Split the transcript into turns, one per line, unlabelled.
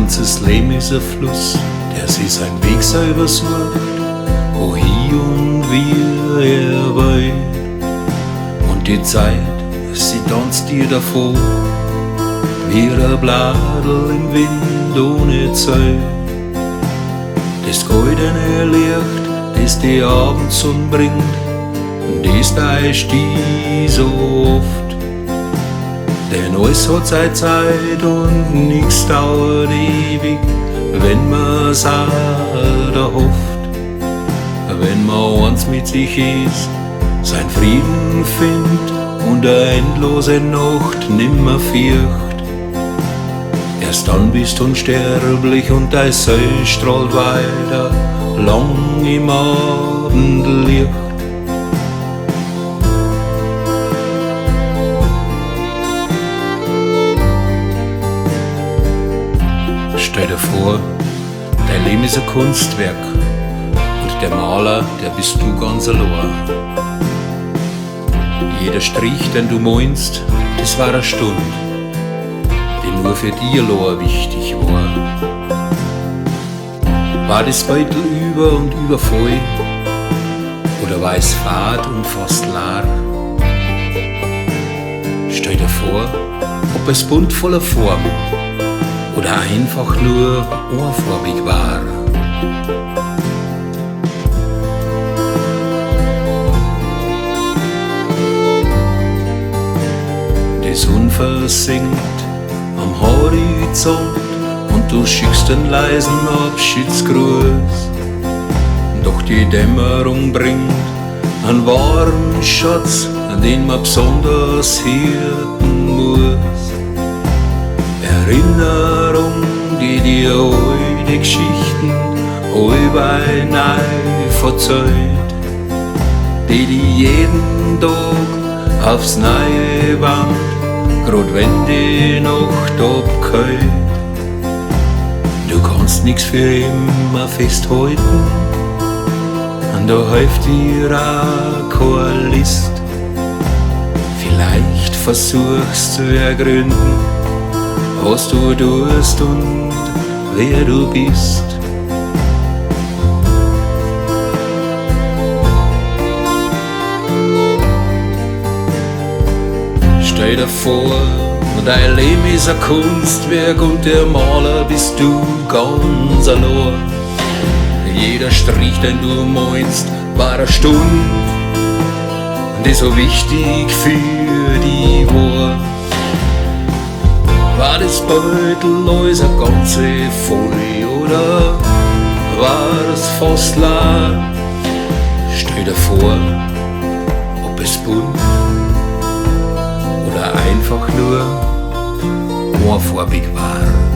ganzes Leben ist ein Fluss, der sich seinen Weg selber sucht, wohin und wie er will. Und die Zeit, sie tanzt dir davor, wie ein Bladel im Wind ohne Zeug. Das goldene Licht, das die Abendsonne bringt, das täuscht die so oft. Denn alles hat seine Zeit und nix dauert ewig, wenn man's auch erhofft. Wenn man eins mit sich ist, sein Frieden findet und eine endlose Nacht nimmer fürcht. Erst dann bist du unsterblich und dein Seil strahlt weiter, lang im Abendlicht. Stell dir vor, dein Leben ist ein Kunstwerk und der Maler, der bist du ganz allein. Jeder Strich, den du meinst, das war eine Stunde, die nur für dich allein wichtig war. War das Beutel über und über voll oder war es fad und fast leer? Stell dir vor, ob es bunt voller Form oder einfach nur einfarbig war. Die Sonne versinkt am Horizont und du schickst einen leisen Abschiedsgruß. Doch die Dämmerung bringt einen wahren Schatz, an den man besonders hirten muss. Erinnerung, die dir alte Geschichten allweil neu verzeiht, die dir jeden Tag aufs Neue warnt, grad wenn die Nacht abkühlt. Du kannst nix für immer festhalten, und da hilft dir auch keine List. Vielleicht versuchst du ergründen, was du tust und wer du bist. Stell dir vor, dein Leben ist ein Kunstwerk und der Maler bist du ganz allein. Jeder Strich, den du meinst, war eine Stunde, die so wichtig für die war. War das Beutel alles ein ganze voll oder war es fast leer? Stell dir vor, ob es bunt oder einfach nur einfarbig war.